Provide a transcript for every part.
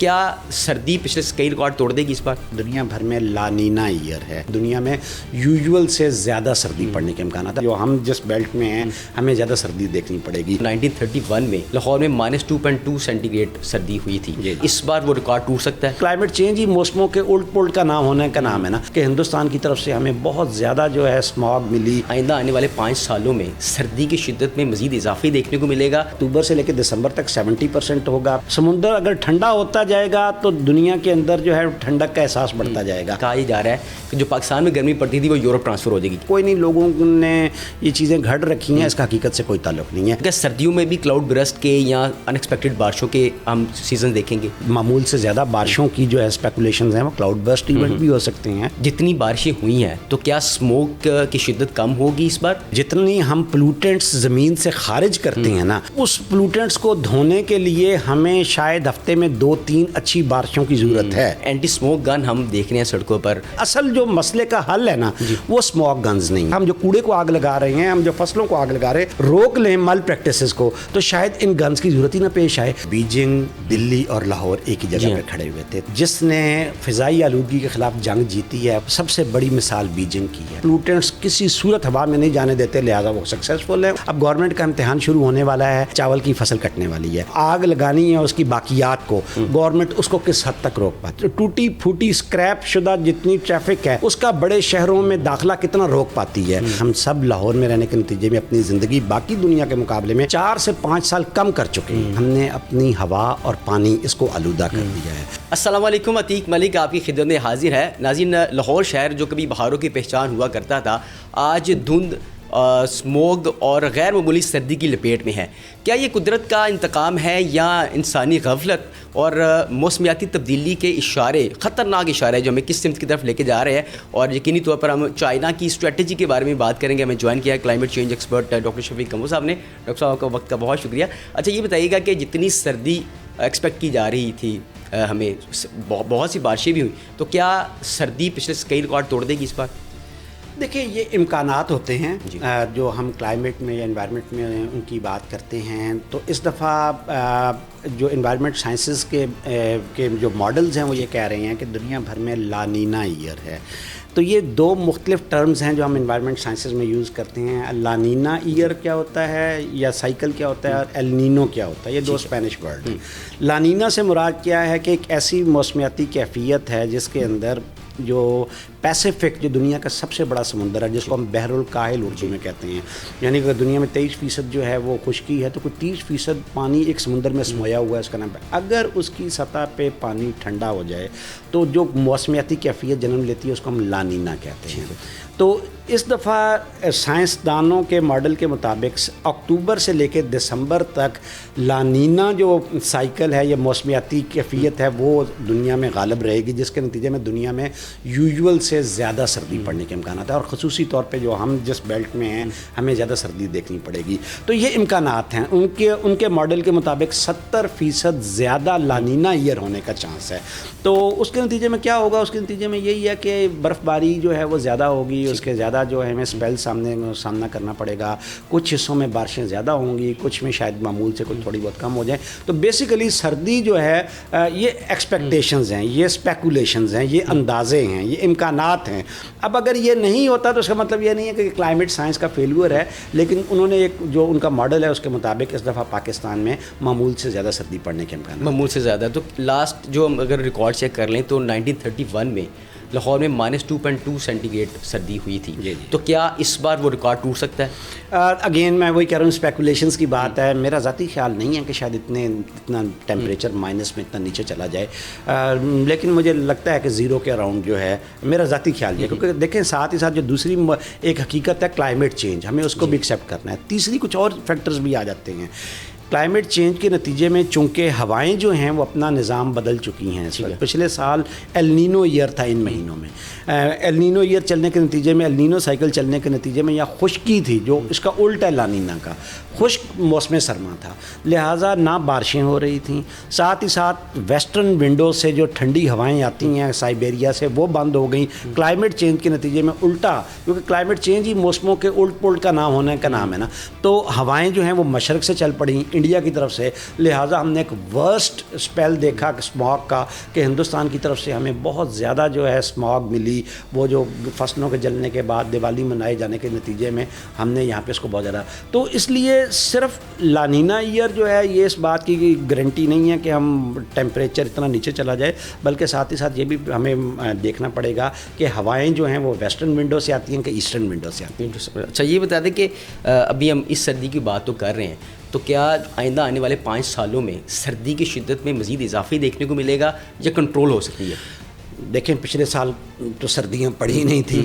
کیا سردی پچھلے کئی ریکارڈ توڑ دے گی اس بار؟ دنیا بھر میں لانینا ایئر ہے، دنیا میں یوزول سے زیادہ سردی پڑنے کے امکانات ہیں۔ جو ہم جس بیلٹ میں ہیں ہمیں زیادہ سردی دیکھنی پڑے گی۔ 1931 میں لاہور میں -2.2 سینٹی گریڈ سردی ہوئی تھی، اس بار وہ ریکارڈ ٹوٹ سکتا ہے؟ کلائمیٹ چینج ہی موسموں کے الٹ پلٹ کا نام ہونے کا نام ہے نا، کہ ہندوستان کی طرف سے ہمیں بہت زیادہ جو ہے اسماگ ملی۔ آئندہ آنے والے 5 سالوں میں سردی کی شدت میں مزید اضافے دیکھنے کو ملے گا۔ اکتوبر سے لے کے دسمبر تک 70% ہوگا۔ سمندر اگر ٹھنڈا ہوتا جائے گا تو دنیا کے اندر جو ہے ٹھنڈک کا احساس بڑھتا جائے گا۔ کہا یہ جا رہا ہے کہ جو پاکستان میں گرمی پڑتی تھی وہ یورپ ٹرانسفر ہو جائے گی۔ کوئی نہیں، لوگوں نے یہ چیزیں گھڑ رکھی ہیں، اس کا حقیقت سے کوئی تعلق نہیں ہے۔ کیا سردیوں میں بھی کلاؤڈ برسٹ کے یا ان ایکسپیکٹڈ بارشوں کے ہم سیزن دیکھیں گے؟ معمول سے زیادہ بارشوں کی جو ہے اسپیکولیشنز ہیں وہ کلاؤڈ برسٹ ایونٹ بھی ہو سکتے ہیں۔ جتنی بارشیں ہوئی ہیں تو کیا اسموک کی شدت کم ہوگی اس بار؟ جتنی ہم پلوٹنٹس زمین سے خارج کرتے ہیں نا، اس پلوٹنٹس کو دھونے کے لیے ہمیں شاید ہفتے میں 2-3 اچھی بارشوں کی ضرورت ہے۔ اینٹی اسموک گن ہم دیکھ رہے ہیں سڑکوں پر۔ اصل جو مسئلے کا حل ہے نا وہ اسموک گنز نہیں۔ ہم جو کوڑے کو آگ لگا رہے ہیں، ہم جو فصلوں کو آگ لگا رہے ہیں، روک لیں مال پریکٹسز کو تو شاید ان گنز کی ضرورت ہی نہ پیش آئے۔ بیجنگ، دلی اور لاہور ایک ہی جگہ پہ کھڑے ہوئے تھے۔ جس نے فضائی آلودگی کے خلاف جنگ جیتی ہے، سب سے بڑی مثال بیجنگ کی ہے۔ پلوٹنٹس کسی صورت ہوا میں نہیں جانے دیتے، لہٰذا وہ سکسیسفل ہے۔ اب گورنمنٹ کا امتحان شروع ہونے والا ہے، چاول کی فصل کٹنے والی ہے، آگ لگانی ہے اس کی باقیات کو، گورنمنٹ اس کو کس حد تک روک پاتی؟ ٹوٹی پھوٹی اسکریپ شدہ جتنی ٹریفک ہے اس کا بڑے شہروں میں داخلہ کتنا روک پاتی ہے؟ ہم سب لاہور میں رہنے کے نتیجے میں اپنی زندگی باقی دنیا کے مقابلے میں 4 سے 5 سال کم کر چکے ہیں۔ ہم نے اپنی ہوا اور پانی اس کو آلودہ کر دیا ہے۔ السلام علیکم، عتیق ملک آپ کی خدمت میں حاضر ہے۔ ناظرین، لاہور شہر جو کبھی بہاروں کی پہچان ہوا کرتا تھا، آج دھند، اسموگ اور غیر معمولی سردی کی لپیٹ میں ہے۔ کیا یہ قدرت کا انتقام ہے یا انسانی غفلت اور موسمیاتی تبدیلی کے اشارے، خطرناک اشارے جو ہمیں کس سمت کی طرف لے کے جا رہے ہیں؟ اور یقینی طور پر ہم چائنا کی اسٹریٹجی کے بارے میں بات کریں گے۔ ہمیں جوائن کیا ہے کلائمیٹ چینج ایکسپرٹ ڈاکٹر شفیق کمبو صاحب نے۔ ڈاکٹر صاحب کا وقت کا بہت شکریہ۔ اچھا یہ بتائیے گا کہ جتنی سردی ایکسپیکٹ کی جا رہی تھی، ہمیں بہت سی بارشیں بھی ہوئی، تو کیا سردی پچھلے کئی ریکارڈ توڑ دے گی اس بار؟ دیکھیں، یہ امکانات ہوتے ہیں جو ہم کلائمیٹ میں یا انوائرمنٹ میں ان کی بات کرتے ہیں، تو اس دفعہ جو انوائرمنٹ سائنسز کے جو ماڈلز ہیں وہ یہ کہہ رہے ہیں کہ دنیا بھر میں لانینا ایئر ہے۔ تو یہ 2 مختلف ٹرمز ہیں جو ہم انوائرمنٹ سائنسز میں یوز کرتے ہیں۔ لانینا ایئر کیا ہوتا ہے یا سائیکل کیا ہوتا ہے، اور ایل نینو کیا ہوتا ہے، یہ 2 اسپینش ورڈ ہیں۔ لانینا سے مراد کیا ہے کہ ایک ایسی موسمیاتی کیفیت ہے جس کے اندر جو پیسیفک، جو دنیا کا سب سے بڑا سمندر ہے، جس کو ہم بحر الکاہل اردو میں کہتے ہیں، یعنی کہ دنیا میں 23% جو ہے وہ خشکی ہے، تو کوئی 30% پانی ایک سمندر میں سمویا ہوا ہے، اس کا نام ہے۔ اگر اس کی سطح پہ پانی ٹھنڈا ہو جائے تو جو موسمیاتی کیفیت جنم لیتی ہے اس کو ہم لانینا کہتے ہیں۔ تو اس دفعہ سائنسدانوں کے ماڈل کے مطابق اکتوبر سے لے کے دسمبر تک لانینا جو سائیکل ہے یا موسمیاتی کیفیت ہے وہ دنیا میں غالب رہے گی، جس کے نتیجے میں دنیا میں یوزول سے زیادہ سردی پڑنے کے امکانات ہیں، اور خصوصی طور پہ جو ہم جس بیلٹ میں ہیں ہمیں زیادہ سردی دیکھنی پڑے گی۔ تو یہ امکانات ہیں، ان کے ماڈل کے مطابق 70% زیادہ لانینا ایئر ہونے کا چانس ہے۔ تو اس کے نتیجے میں کیا ہوگا؟ اس کے نتیجے میں یہی ہے کہ برف باری جو ہے وہ زیادہ ہوگی، اس کے زیادہ جو ہے ہمیں اسپیل سامنا کرنا پڑے گا۔ کچھ حصوں میں بارشیں زیادہ ہوں گی، کچھ میں شاید معمول سے کچھ تھوڑی بہت کم ہو جائیں۔ تو بیسیکلی سردی جو ہے یہ ایکسپیکٹیشنز ہیں، یہ اسپیکولیشنز ہیں، یہ اندازے ہیں، یہ امکانات ہیں۔ اب اگر یہ نہیں ہوتا تو اس کا مطلب یہ نہیں ہے کہ کلائمیٹ سائنس کا فیلور ہے، لیکن انہوں نے ایک جو ان کا ماڈل ہے اس کے مطابق اس دفعہ پاکستان میں معمول سے زیادہ سردی پڑنے کے امکانات، معمول سے زیادہ۔ تو لاسٹ جو ہم اگر ریکارڈ چیک کر لیں تو 1931 میں لاہور میں -2.2 سینٹی گریڈ سردی ہوئی تھی، تو کیا اس بار وہ ریکارڈ ٹوٹ سکتا ہے؟ اگین میں وہی کہہ رہا ہوں، اسپیکولیشنز کی بات ہے۔ میرا ذاتی خیال نہیں ہے کہ شاید اتنا ٹیمپریچر مائنس میں اتنا نیچے چلا جائے، لیکن مجھے لگتا ہے کہ 0 کے اراؤنڈ جو ہے میرا ذاتی خیال ہے، کیونکہ دیکھیں ساتھ ہی ساتھ جو دوسری ایک حقیقت ہے کلائمیٹ چینج، ہمیں اس کو بھی ایکسیپٹ کرنا ہے۔ تیسری کچھ اور فیکٹرز بھی آ جاتے ہیں۔ کلائمیٹ چینج کے نتیجے میں چونکہ ہوائیں جو ہیں وہ اپنا نظام بدل چکی ہیں۔ پچھلے سال ایل نینو ایئر تھا ان مہینوں میں، ایل نینو ایئر چلنے کے نتیجے میں، ایل نینو سائیکل چلنے کے نتیجے میں یا خشکی تھی، جو اس کا الٹ ہے لانینا کا، خشک موسم سرما تھا، لہٰذا نہ بارشیں ہو رہی تھیں، ساتھ ہی ساتھ ویسٹرن ونڈو سے جو ٹھنڈی ہوائیں آتی ہیں سائبیریا سے وہ بند ہو گئیں۔ کلائمیٹ چینج کے نتیجے میں الٹا، کیونکہ کلائمیٹ چینج ہی موسموں کے الٹ پلٹ کا نام ہونے کا نام ہے نا، تو ہوائیں جو ہیں وہ مشرق سے چل پڑیں، انڈیا کی طرف سے، لہٰذا ہم نے ایک ورسٹ اسپیل دیکھا اسماگ کا کہ ہندوستان کی طرف سے ہمیں بہت زیادہ جو ہے اسماگ ملی. وہ جو فصلوں کے جلنے کے بعد دیوالی منائے جانے کے نتیجے میں ہم نے یہاں پہ اس کو بہت زیادہ. تو اس لیے صرف لانینا ایئر جو ہے یہ اس بات کی گارنٹی نہیں ہے کہ ہم ٹیمپریچر اتنا نیچے چلا جائے، بلکہ ساتھ ہی ساتھ یہ بھی ہمیں دیکھنا پڑے گا کہ ہوائیں جو ہیں وہ ویسٹرن ونڈو سے آتی ہیں کہ ایسٹرن ونڈو سے آتی ہیں. اچھا یہ بتا دیں کہ ابھی ہم اس سردی کی بات تو کر رہے ہیں، تو کیا آئندہ آنے والے 5 سالوں میں سردی کی شدت میں مزید اضافے دیکھنے کو ملے گا یا کنٹرول ہو سکتی ہے؟ دیکھیں پچھلے سال تو سردیاں پڑی نہیں تھیں،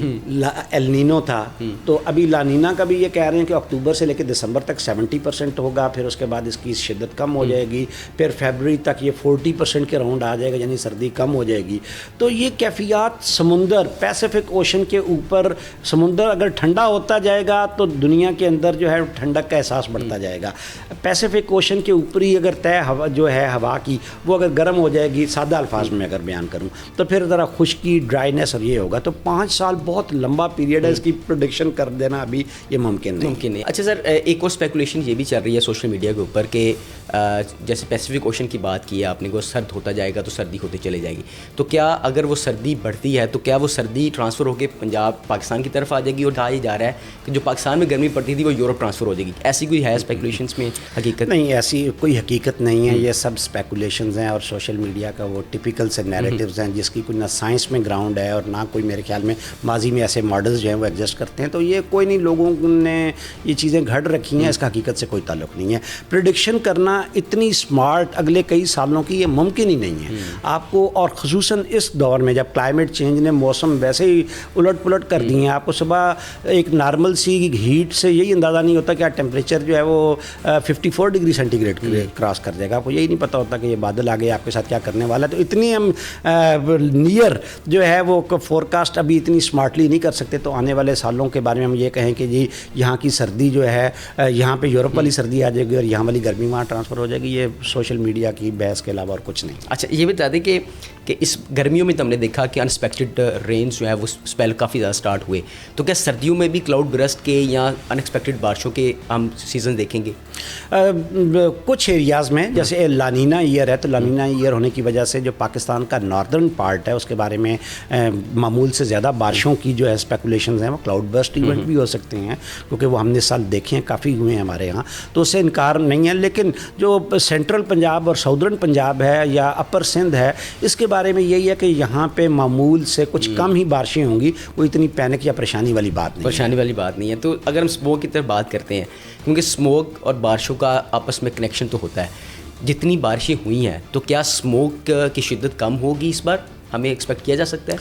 ایل نینو تھا، تو ابھی لانینا کا بھی یہ کہہ رہے ہیں کہ اکتوبر سے لے کے دسمبر تک 70% ہوگا، پھر اس کے بعد اس کی شدت کم ہو جائے گی، پھر فیبرری تک یہ 40% کے راؤنڈ آ جائے گا، یعنی سردی کم ہو جائے گی. تو یہ کیفیات سمندر پیسیفک اوشن کے اوپر، سمندر اگر ٹھنڈا ہوتا جائے گا تو دنیا کے اندر جو ہے ٹھنڈک کا احساس بڑھتا جائے گا. پیسیفک اوشن کے اوپر ہی اگر طے ہوا جو ہے ہوا کی وہ اگر گرم ہو جائے گی، سادہ الفاظ میں اگر بیان کروں تو پھر ذرا خشکی ڈرائینس اور یہ ہوگا. تو 5 سال بہت لمبا پیریڈ ہے، اس کی پروڈکشن کر دینا ابھی یہ ممکن نہیں. اچھا سر، ایک اور اسپیکولیشن یہ بھی چل رہی ہے سوشل میڈیا کے اوپر کہ جیسے پیسیفک اوشن کی بات کی ہے آپ نے، وہ سرد ہوتا جائے گا تو سردی ہوتے چلے جائے گی، تو کیا اگر وہ سردی بڑھتی ہے تو کیا وہ سردی ٹرانسفر ہو کے پنجاب پاکستان کی طرف آ جائے گی، اور کہا یہ جا رہا ہے کہ جو پاکستان میں گرمی پڑتی تھی وہ یورپ ٹرانسفر ہو جائے گی؟ ایسی کوئی ہے اسپیکولیشنس میں حقیقت؟ نہیں، ایسی کوئی حقیقت نہیں ہے، یہ سب اسپیکولیشنز ہیں اور سوشل میڈیا کا وہ ٹپیکل سے نیریٹیوز ہیں جس کی کوئی نہ سائنس میں گراؤنڈ ہے اور نہ کوئی میرے خیال میں ماضی میں ایسے ماڈلز جو ہیں وہ ایگزسٹ کرتے ہیں. تو یہ کوئی نہیں، لوگوں نے یہ چیزیں گھڑ رکھی ہیں، اس کا حقیقت سے کوئی تعلق نہیں ہے. پریڈکشن کرنا اتنی اسمارٹ اگلے کئی سالوں کی یہ ممکن ہی نہیں ہے آپ کو، اور خصوصاً اس دور میں جب کلائمیٹ چینج نے موسم ویسے ہی الٹ پلٹ کر دی ہیں. آپ کو صبح ایک نارمل سی ہیٹ سے یہی اندازہ نہیں ہوتا کہ ٹیمپریچر جو ہے وہ 54 ڈگری سینٹی گریڈ کراس کر جائے گا. آپ کو یہی نہیں پتہ ہوتا کہ یہ بادل آگے آپ کے ساتھ کیا کرنے والا ہے. تو اتنی ہم نیئر جو ہے وہ فورکاسٹ ابھی اتنی اسمارٹلی نہیں کر سکتے. تو آنے والے سالوں کے بارے میں ہم یہ کہیں کہ جی یہاں کی سردی جو ہے یہاں پہ یورپ والی سردی آ جائے گی اور یہاں والی گرمی وہاں ٹرانسفر ہو جائے گی، یہ سوشل میڈیا کی بحث کے علاوہ اور کچھ نہیں. اچھا یہ بتا دیں کہ اس گرمیوں میں تو ہم نے دیکھا کہ انسپیکٹڈ رینز جو ہے وہ اسپیل کافی زیادہ سٹارٹ ہوئے، تو کیا سردیوں میں بھی کلاؤڈ برسٹ کے یا انیکسپیکٹڈ بارشوں کے ہم سیزن دیکھیں گے؟ کچھ ایریاز میں جیسے لانینا ایئر ہے، تو لانینا ایئر ہونے کی وجہ سے جو پاکستان کا ناردرن پارٹ ہے اس کے بارے میں معمول سے زیادہ بارشوں کی جو ہے اسپیکولیشنز ہیں، وہ کلاؤڈ برسٹ ایونٹ بھی ہو سکتے ہیں کیونکہ وہ ہم نے سال دیکھے ہیں، کافی ہوئے ہیں ہمارے یہاں، تو اس سے انکار نہیں ہے. لیکن جو سینٹرل پنجاب اور ساؤدرن پنجاب ہے یا اپر سندھ ہے، اس کے بارے میں یہی ہے کہ یہاں پہ معمول سے کچھ کم ہی بارشیں ہوں گی، کوئی اتنی پینک یا پریشانی والی بات نہیں ہے. تو اگر ہم اسموک کی طرف بات کرتے ہیں، کیونکہ اسموک اور بارشوں کا آپس میں کنیکشن تو ہوتا ہے، جتنی بارشیں ہوئی ہیں تو کیا اسموک کی شدت کم ہوگی اس بار؟ ہمیں ایکسپیکٹ کیا جا سکتا ہے؟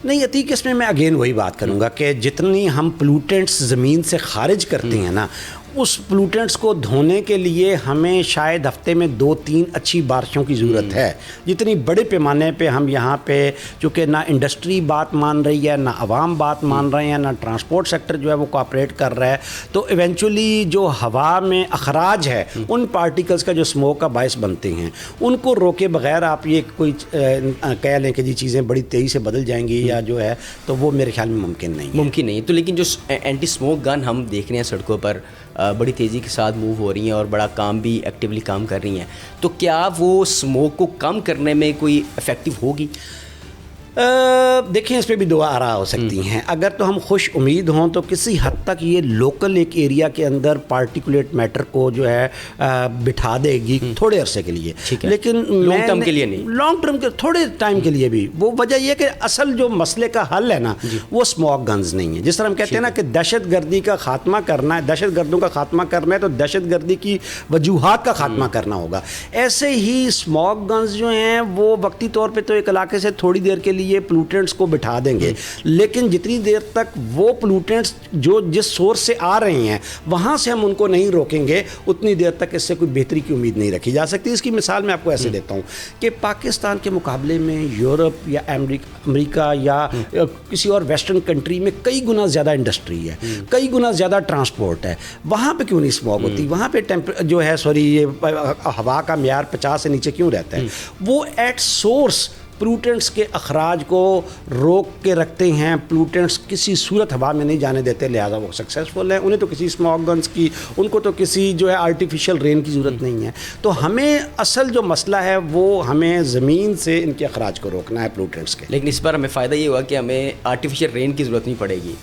نہیں، عتیق اس میں اگین وہی بات کروں گا کہ جتنی ہم پلوٹنٹس زمین سے خارج کرتے ہیں نا، اس پلوٹنٹس کو دھونے کے لیے ہمیں شاید ہفتے میں 2-3 اچھی بارشوں کی ضرورت ہے. جتنی بڑے پیمانے پہ ہم یہاں پہ چونکہ نہ انڈسٹری بات مان رہی ہے، نہ عوام بات مان رہے ہیں، نہ ٹرانسپورٹ سیکٹر جو ہے وہ کوآپریٹ کر رہا ہے، تو ایونچولی جو ہوا میں اخراج ہے ان پارٹیکلز کا جو اسموک کا باعث بنتے ہیں ان کو روکے بغیر آپ یہ کوئی کہہ لیں کہ جی چیزیں بڑی تیزی سے بدل جائیں گی یا جو ہے، تو وہ میرے خیال میں ممکن نہیں ہے. تو لیکن جو اینٹی اسموک گن ہم دیکھ رہے ہیں سڑکوں پر بڑی تیزی کے ساتھ موو ہو رہی ہیں اور بڑا کام بھی ایکٹیولی کام کر رہی ہیں، تو کیا وہ اسموک کو کم کرنے میں کوئی افیکٹو ہوگی؟ دیکھیں اس پہ بھی دو آراء ہو سکتی ہیں. اگر تو ہم خوش امید ہوں تو کسی حد تک یہ لوکل ایک ایریا کے اندر پارٹیکولیٹ میٹر کو جو ہے بٹھا دے گی تھوڑے عرصے کے لیے، لیکن لانگ ٹرم کے لیے نہیں، لانگ ٹرم کے تھوڑے ٹائم کے لیے بھی. وہ وجہ یہ کہ اصل جو مسئلے کا حل ہے نا وہ اسموک گنز نہیں ہے. جس طرح ہم کہتے ہیں نا کہ دہشت گردی کا خاتمہ کرنا ہے، دہشت گردوں کا خاتمہ کرنا ہے تو دہشت گردی کی وجوہات کا خاتمہ کرنا ہوگا. ایسے ہی اسموک گنز جو ہیں وہ وقتی طور پہ تو ایک علاقے سے تھوڑی دیر کے لیے یہ پلوٹنٹس کو بٹھا دیں گے، لیکن جتنی دیر تک وہ پلوٹنٹس جو جس سورس سے آ رہے ہیں وہاں سے ہم ان کو نہیں روکیں گے اتنی دیر تک اس سے کوئی بہتری کی امید نہیں رکھی جا سکتی. اس کی مثال میں آپ کو ایسے دیتا ہوں کہ پاکستان کے مقابلے میں یورپ یا امریکہ یا کسی اور ویسٹرن کنٹری میں کئی گنا زیادہ انڈسٹری ہے، کئی گنا زیادہ ٹرانسپورٹ ہے. وہاں پہ کیوں نہیں اسموگ ہوتی؟ وہاں پہ جو ہے یہ ہوا کا معیار 50 سے نیچے کیوں رہتا ہے؟ وہ ایٹ سورس پلوٹنٹس کے اخراج کو روک کے رکھتے ہیں، پلوٹنٹس کسی صورت ہوا میں نہیں جانے دیتے، لہٰذا وہ سکسیزفل ہیں. انہیں تو کسی اسموگ گنز کی، ان کو تو کسی جو ہے آرٹیفیشیل رین کی ضرورت نہیں ہے. تو ہمیں اصل جو مسئلہ ہے وہ ہمیں زمین سے ان کے اخراج کو روکنا ہے پلوٹنٹس کے. لیکن اس بار ہمیں فائدہ یہ ہوا کہ ہمیں آرٹیفیشیل رین کی ضرورت نہیں پڑے گی.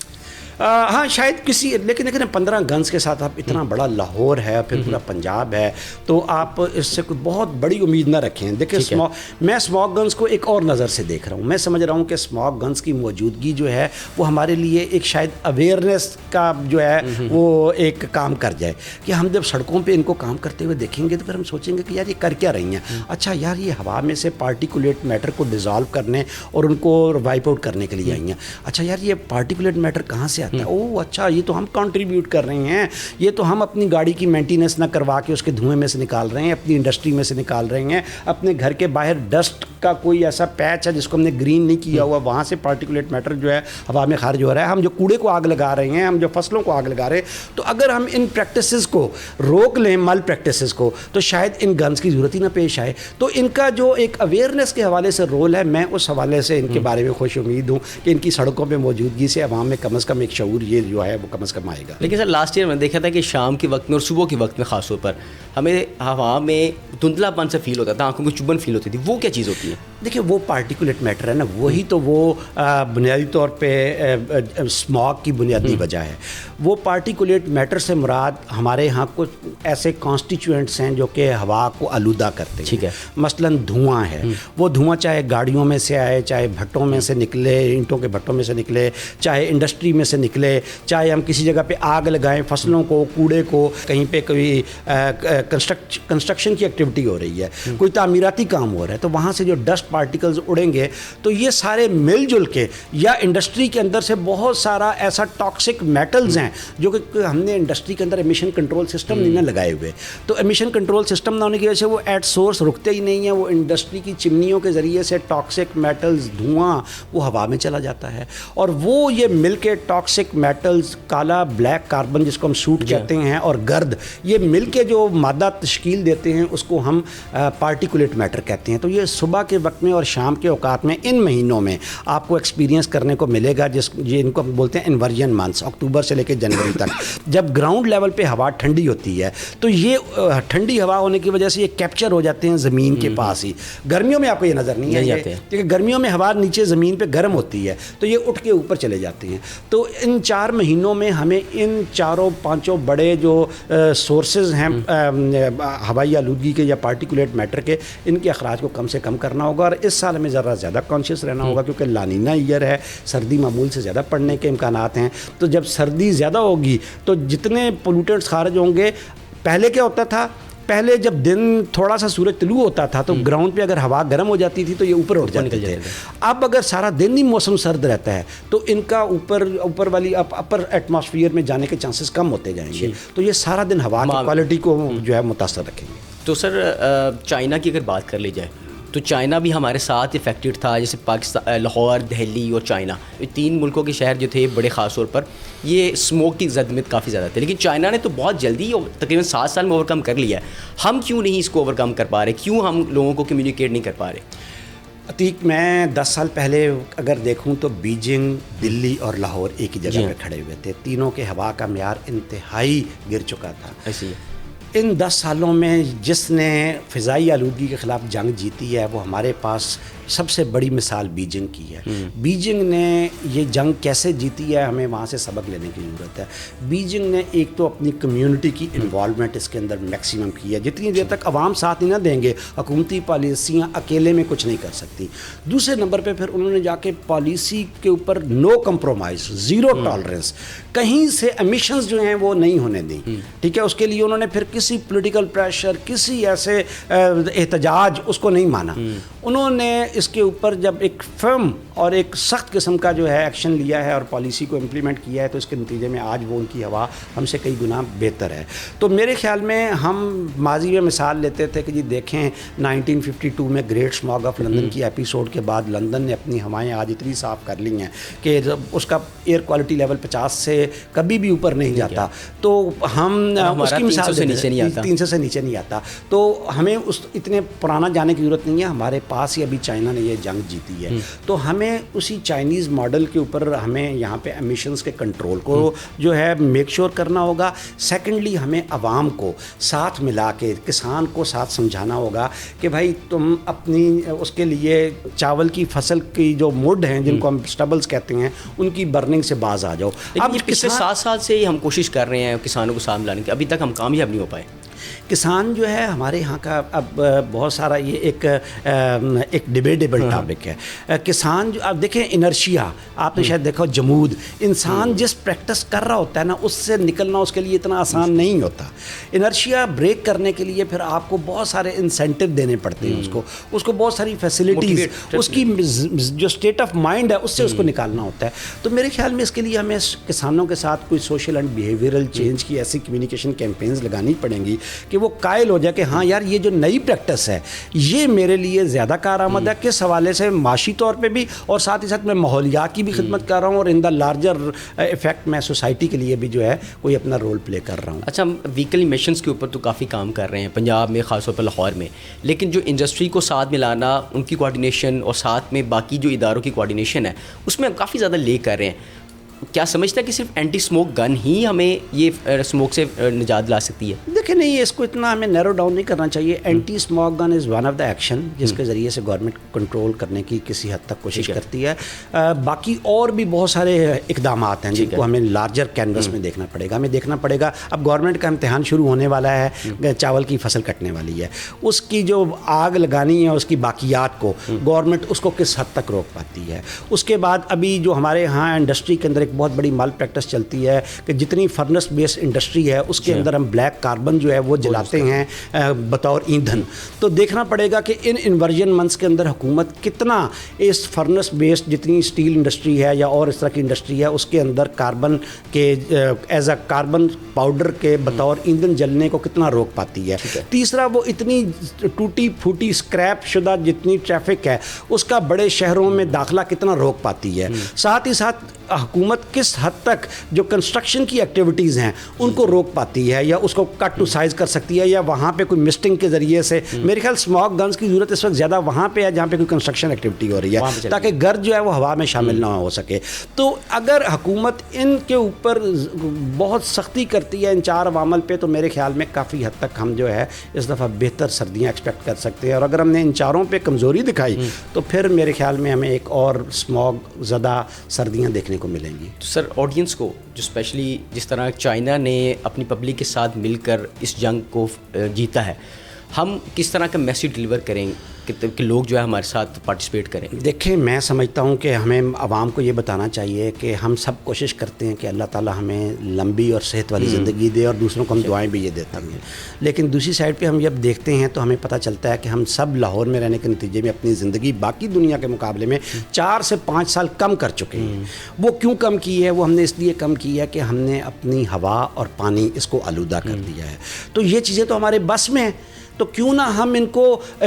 ہاں شاید کسی، لیکن 15 گنز کے ساتھ آپ اتنا بڑا لاہور ہے، پھر پورا پنجاب ہے، تو آپ اس سے کوئی بہت بڑی امید نہ رکھیں. دیکھیں میں اسموگ گنز کو ایک اور نظر سے دیکھ رہا ہوں. میں سمجھ رہا ہوں کہ اسموگ گنز کی موجودگی جو ہے وہ ہمارے لیے ایک شاید اویئرنیس کا جو ہے وہ ایک کام کر جائے کہ ہم جب سڑکوں پہ ان کو کام کرتے ہوئے دیکھیں گے تو پھر ہم سوچیں گے کہ یار یہ کر کیا رہی ہیں. اچھا یار یہ ہوا میں سے پارٹیکولیٹ میٹر کو ڈیزالو کرنے اور ان کو وائپ آؤٹ کرنے کے لیے آئی ہیں. اچھا یار یہ پارٹیکولیٹ میٹر کہاں سے آتا ہے؟ اوہ اچھا یہ تو ہم کنٹریبیوٹ کر رہے ہیں، یہ تو ہم اپنی گاڑی کی مینٹیننس نہ کروا کے اس کے دھوئیں میں سے نکال رہے ہیں، اپنی انڈسٹری میں سے نکال رہے ہیں، اپنے گھر کے باہر ڈسٹ کا کوئی ایسا پیچ ہے جس کو ہم نے گرین نہیں کیا ہوا، وہاں سے پارٹیکولیٹ میٹر جو ہے ہوا میں خارج ہو رہا ہے. ہم جو کوڑے کو آگ لگا رہے ہیں، ہم جو فصلوں کو آگ لگا رہے ہیں، تو اگر ہم ان پریکٹسز کو روک لیں، مل پریکٹسز کو، تو شاید ان گنز کی ضرورت ہی نہ پیش آئے. تو ان کا جو ایک اویئرنیس کے حوالے سے رول ہے، میں اس حوالے سے ان کے بارے میں خوش امید ہوں کہ ان کی سڑکوں پہ موجودگی سے عوام میں کم از کم ایک شعور یہ جو ہے وہ کم از کم آئے گا. لیکن سر لاسٹ ایئر میں نے دیکھا تھا کہ شام کے وقت میں اور صبح کے وقت میں خاص طور پر ہمیں ہوا میں دھندلا پن سے فیل ہوتا تھا، آنکھوں کو چبھن فیل ہوتی تھی. وہ کیا چیز ہوتی ہے؟ دیکھیں وہ پارٹیکولیٹ میٹر ہے نا، وہی تو وہ بنیادی طور پہ اسموگ کی بنیادی وجہ ہے. وہ پارٹیکولیٹ میٹر سے مراد ہمارے ہاں کچھ ایسے کانسٹیچوئنٹس ہیں جو کہ ہوا کو آلودہ کرتے ہیں. ٹھیک ہے. مثلاً دھواں ہے، وہ دھواں چاہے گاڑیوں میں سے آئے، چاہے بھٹوں میں سے نکلے، اینٹوں کے بھٹوں میں سے نکلے، چاہے انڈسٹری میں سے نکلے، چاہے ہم کسی جگہ پہ آگ لگائیں فصلوں کو، کوڑے کو، کہیں پہ کوئی کنسٹرکشن کی ایکٹیویٹی ہو رہی ہے، کوئی تعمیراتی کام ہو رہا ہے، تو وہاں سے جو ڈسٹ پارٹیکلز اڑیں گے تو یہ سارے مل جل کے، یا انڈسٹری کے اندر سے بہت سارا ایسا ٹاکسک میٹلز ہیں جو کہ ہم نے انڈسٹری کے اندر ایمیشن کنٹرول سسٹم نہیں نہ لگائے ہوئے. تو ایمیشن کنٹرول سسٹم نہ ہونے کی وجہ سے وہ ایٹ سورس رکتے ہی نہیں ہیں. وہ انڈسٹری کی چمنیوں کے ذریعے سے ٹاکسک میٹلز، دھواں، وہ ہوا میں چلا جاتا ہے، اور وہ یہ مل کے ٹاکسک میٹلز، کالا بلیک کاربن جس کو ہم سوٹ کہتے ہیں، اور گرد، یہ مل کے جو مادہ تشکیل دیتے ہیں اس کو ہم پارٹیکولیٹ میٹر کہتے ہیں. تو یہ صبح کے وقت میں اور شام کے اوقات میں ان مہینوں میں آپ کو ایکسپیرینس کرنے کو ملے گا، یہ ان کو ہم بولتے ہیں انورژن منتھس، اکتوبر سے لے کے جنوری تک. جب گراؤنڈ لیول پہ ہوا ٹھنڈی ہوتی ہے تو یہ ٹھنڈی ہوا ہونے کی وجہ سے یہ کیپچر ہو جاتے ہیں زمین کے پاس ہی. گرمیوں میں آپ کو یہ نظر نہیں آئے گا کیونکہ گرمیوں میں ہوا نیچے زمین پہ گرم ہوتی ہے تو یہ اٹھ کے اوپر چلے جاتے ہیں. تو ان 4 مہینوں میں ہمیں ان 4-5 بڑے جو سورسز ہیں ہوائی آلودگی کے یا پارٹیکولیٹ میٹر کے، ان کے اخراج کو کم سے کم کرنا ہوگا. اور اس سال ہمیں ذرا زیادہ کانشیس رہنا ہوگا کیونکہ لانینا ایئر ہے، سردی معمول سے زیادہ پڑنے کے امکانات ہیں. تو جب سردی زیادہ ہوگی تو جتنے پولوٹنٹس خارج ہوں گے، پہلے کیا ہوتا تھا، پہلے جب دن تھوڑا سا سورج طلوع ہوتا تھا تو گراؤنڈ پہ اگر ہوا گرم ہو جاتی تھی تو یہ اوپر اٹھ جاتے تھے. اب اگر سارا دن ہی موسم سرد رہتا ہے تو ان کا اوپر والی اپر ایٹماسفیئر میں جانے کے چانسز کم ہوتے جائیں گے. تو یہ سارا دن ہوا کی کوالٹی کو جو ہے متاثر رکھیں گے. تو سر چائنا کی اگر بات کر لی جائے تو چائنا بھی ہمارے ساتھ افیکٹڈ تھا. جیسے پاکستان، لاہور، دہلی اور چائنا، یہ 3 ملکوں کے شہر جو تھے بڑے خاص طور پر یہ اسموک کی زد میں کافی زیادہ تھے. لیکن چائنا نے تو بہت جلدی تقریباً 7 سال میں اوور کم کر لیا ہے. ہم کیوں نہیں اس کو اوور کم کر پا رہے؟ کیوں ہم لوگوں کو کمیونیکیٹ نہیں کر پا رہے؟ عتیق، میں 10 سال پہلے اگر دیکھوں تو بیجنگ، دلی اور لاہور ایک ہی جگہ پہ کھڑے ہوئے تھے. تینوں کے ہوا کا معیار انتہائی گر چکا تھا. ایسے ان 10 سالوں میں جس نے فضائی آلودگی کے خلاف جنگ جیتی ہے وہ ہمارے پاس سب سے بڑی مثال بیجنگ کی ہے. بیجنگ نے یہ جنگ کیسے جیتی ہے، ہمیں وہاں سے سبق لینے کی ضرورت ہے. بیجنگ نے ایک تو اپنی کمیونٹی کی انوالومنٹ اس کے اندر میکسیمم کی ہے. جتنی دیر تک عوام ساتھ نہیں نہ دیں گے، حکومتی پالیسیاں اکیلے میں کچھ نہیں کر سکتی. دوسرے نمبر پہ پھر انہوں نے جا کے پالیسی کے اوپر نو کمپرومائز، زیرو ٹالرنس، کہیں سے ایمیشنز جو ہیں وہ نہیں ہونے دیں. ٹھیک ہے، اس کے لیے انہوں نے پھر کسی پولیٹیکل پریشر، کسی ایسے احتجاج اس کو نہیں مانا. انہوں نے اس کے اوپر جب ایک فرم اور ایک سخت قسم کا جو ہے ایکشن لیا ہے اور پالیسی کو امپلیمنٹ کیا ہے تو اس کے نتیجے میں آج وہ ان کی ہوا ہم سے کئی گنا بہتر ہے. تو میرے خیال میں ہم ماضی میں مثال لیتے تھے کہ جی دیکھیں 1952 میں گریٹ اسموگ آف لندن کی ایپیسوڈ کے بعد لندن نے اپنی ہوائیں آج اتنی صاف کر لی ہیں کہ جب اس کا ایئر کوالٹی لیول 50 سے کبھی بھی اوپر نہیں جاتا. تو ہم اس کی مثال نہیں آتا, 300 سے نیچے نہیں آتا. تو ہمیں اس اتنے پرانا جانے کی ضرورت نہیں ہے. ہمارے پاس ہی ابھی چائنا نے یہ جنگ جیتی ہے, تو ہمیں اسی چائنیز ماڈل کے اوپر ہمیں یہاں پہ ایمیشنز کے کنٹرول کو جو ہے میک شیور کرنا ہوگا. سیکنڈلی ہمیں عوام کو ساتھ ملا کے, کسان کو ساتھ سمجھانا ہوگا کہ بھائی تم اپنی اس کے لیے چاول کی فصل کی جو مڈ ہیں جن کو ہم اسٹبلز کہتے ہیں ان کی برننگ سے باز آ جاؤ. اب پچھلے 7 سال سے ہی ہم کوشش کر رہے ہیں کسانوں کو سامنے لانے کی, ابھی تک ہم کامیاب نہیں ہو پائے. کسان جو ہے ہمارے یہاں کا اب بہت سارا یہ ایک ڈیبیٹیبل ٹاپک ہے. کسان جو اب دیکھیں انرشیا, آپ نے شاید دیکھا جمود, انسان جس پریکٹس کر رہا ہوتا ہے نا اس سے نکلنا اس کے لیے اتنا آسان نہیں ہوتا. انرشیا بریک کرنے کے لیے پھر آپ کو بہت سارے انسینٹیو دینے پڑتے ہیں, اس کو بہت ساری فیسلٹیز, اس کی جو اسٹیٹ آف مائنڈ ہے اس سے اس کو نکالنا ہوتا ہے. تو میرے خیال میں اس کے لیے ہمیں کسانوں کے ساتھ کوئی سوشل اینڈ بیہیویئرل چینج کی ایسی کمیونیکیشن کیمپینز لگانی پڑیں گی کہ وہ قائل ہو جائے کہ ہاں یار یہ جو نئی پریکٹس ہے یہ میرے لیے زیادہ کارآمد ہے, کس حوالے سے معاشی طور پہ بھی, اور ساتھ ہی ساتھ میں ماحولیات کی بھی خدمت کر رہا ہوں, اور ان دا لارجر افیکٹ میں سوسائٹی کے لیے بھی جو ہے کوئی اپنا رول پلے کر رہا ہوں. اچھا, ہم ویکل ایمیشنز کے اوپر تو کافی کام کر رہے ہیں پنجاب میں, خاص طور پر لاہور میں, لیکن جو انڈسٹری کو ساتھ ملانا, ان کی کوآرڈینیشن اور ساتھ میں باقی جو اداروں کی کوآرڈینیشن ہے اس میں ہم کافی زیادہ لے کر رہے ہیں. کیا سمجھتا ہے کہ صرف اینٹی اسموک گن ہی ہمیں یہ اسموک سے نجات دلا سکتی ہے؟ دیکھیں نہیں, اس کو اتنا ہمیں نیرو ڈاؤن نہیں کرنا چاہیے. Anti smoke gun is one of the action جس کے ذریعے سے گورنمنٹ کنٹرول کرنے کی کسی حد تک کوشش کرتی ہے. باقی اور بھی بہت سارے اقدامات ہیں جن کو ہمیں لارجر کینوس میں دیکھنا پڑے گا. ہمیں دیکھنا پڑے گا اب گورنمنٹ کا امتحان شروع ہونے والا ہے, چاول کی فصل کٹنے والی ہے, اس کی جو آگ لگانی ہے اس کی باقیات کو گورنمنٹ اس کو کس حد تک روک پاتی ہے. اس کے بعد ابھی جو ہمارے ہاں انڈسٹری کے اندر ایک بہت بڑی مال پریکٹس چلتی ہے کہ جتنی فرنس بیس انڈسٹری ہے اس کے اندر ہم بلیک کاربن جو ہے وہ جلاتے ہیں بطور ایندھن. تو دیکھنا پڑے گا کہ ان انورژن منتھس کے اندر حکومت کتنا اس فرنس بیس جتنی اسٹیل انڈسٹری ہے یا اور اس طرح کی انڈسٹری ہے اس کے اندر کاربن کے ایز اے کاربن پاؤڈر کے بطور ایندھن جلنے کو کتنا روک پاتی ہے. تیسرا, وہ اتنی ٹوٹی پھوٹی اسکریپ شدہ جتنی ٹریفک ہے اس کا بڑے شہروں میں داخلہ کتنا روک پاتی ہے. ساتھ ہی ساتھ حکومت کس حد تک جو کنسٹرکشن کی ایکٹیویٹیز ہیں ان کو روک پاتی ہے یا اس کو کٹ ٹو سائز کر سکتی ہے, یا وہاں پہ کوئی مسٹنگ کے ذریعے سے. میرے خیال اسموک گنز کی ضرورت اس وقت زیادہ وہاں پہ ہے جہاں پہ کوئی کنسٹرکشن ایکٹیویٹی ہو رہی ہے تاکہ گرد جو ہے وہ ہوا میں شامل نہ ہو سکے. تو اگر حکومت ان کے اوپر بہت سختی کرتی ہے ان 4 عوامل پہ, تو میرے خیال میں کافی حد تک ہم جو ہے اس دفعہ بہتر سردیاں ایکسپیکٹ کر سکتے ہیں. اور اگر ہم نے ان 4 پہ کمزوری دکھائی تو پھر میرے خیال میں ہمیں ایک اور اسموک زدہ سردیاں دیکھنے کو ملیں گی. تو سر, آڈینس کو جو اسپیشلی جس طرح چائنا نے اپنی پبلک کے ساتھ مل کر اس جنگ کو جیتا ہے, ہم کس طرح کا میسیج ڈلیور کریں کہ لوگ جو ہے ہمارے ساتھ پارٹیسپیٹ کریں؟ دیکھیں, میں سمجھتا ہوں کہ ہمیں عوام کو یہ بتانا چاہیے کہ ہم سب کوشش کرتے ہیں کہ اللہ تعالیٰ ہمیں لمبی اور صحت والی زندگی دے, اور دوسروں کو ہم دعائیں بھی یہ دیتے ہیں. لیکن دوسری سائڈ پہ ہم جب دیکھتے ہیں تو ہمیں پتہ چلتا ہے کہ ہم سب لاہور میں رہنے کے نتیجے میں اپنی زندگی باقی دنیا کے مقابلے میں 4 سے 5 سال کم کر چکے ہیں. وہ کیوں کم کی ہے؟ وہ ہم نے اس لیے کم کی ہے کہ ہم نے اپنی ہوا اور پانی اس کو آلودہ کر دیا ہے. تو یہ چیزیں تو ہمارے بس میں ہیں, تو کیوں نہ ہم ان کو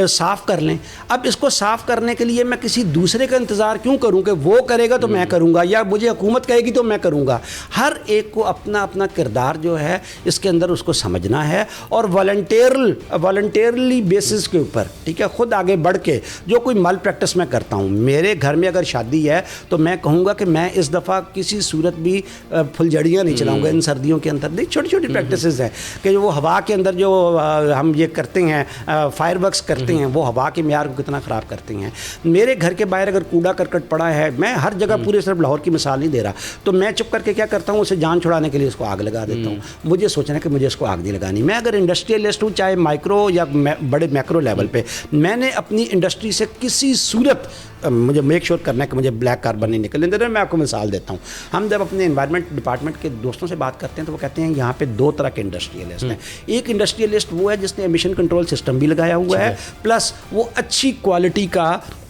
صاف کر لیں. اب اس کو صاف کرنے کے لیے میں کسی دوسرے کا انتظار کیوں کروں کہ وہ کرے گا تو میں کروں گا, یا مجھے حکومت کہے گی تو میں کروں گا. ہر ایک کو اپنا اپنا کردار جو ہے اس کے اندر اس کو سمجھنا ہے, اور والنٹیرلی بیسس کے اوپر, ٹھیک ہے, خود آگے بڑھ کے جو کوئی مال پریکٹس میں کرتا ہوں. میرے گھر میں اگر شادی ہے تو میں کہوں گا کہ میں اس دفعہ کسی صورت بھی پھلجھڑیاں نہیں چلاؤں گا ان سردیوں کے اندر. دیکھ, چھوٹی چھوٹی پریکٹسز ہیں کہ وہ ہوا کے اندر جو ہم یہ کرتے ہیں, فائر ورکس کرتے ہیں, وہ ہوا کے معیار کو کتنا خراب کرتے ہیں. میرے گھر کے باہر اگر کوڑا کرکٹ پڑا ہے, میں ہر جگہ پورے صرف لاہور کی مثال نہیں دے رہا, تو میں چپ کر کے کیا کرتا ہوں, اسے جان چھڑانے کے لیے اس کو آگ لگا دیتا ہوں. مجھے سوچنا ہے کہ مجھے اس کو آگ نہیں لگانی. میں اگر انڈسٹریلسٹ ہوں, چاہے مائکرو یا بڑے میکرو لیول پہ, میں نے اپنی انڈسٹری سے کسی صورت مجھے میک شیور کرنا ہے کہ مجھے بلیک کاربن نہیں نکلنے دینا. میں آپ کو مثال دیتا ہوں. ہم جب اپنے انوائرمنٹ ڈپارٹمنٹ کے دوستوں سے بات کرتے ہیں تو وہ کہتے ہیں یہاں پہ 2 طرح کے انڈسٹریلسٹ ہیں. ایک انڈسٹریلسٹ وہ ہے جس نے ایمیشن کنٹرول سسٹم بھی لگایا ہوا ہے, پلس وہ اچھی کوالٹی کا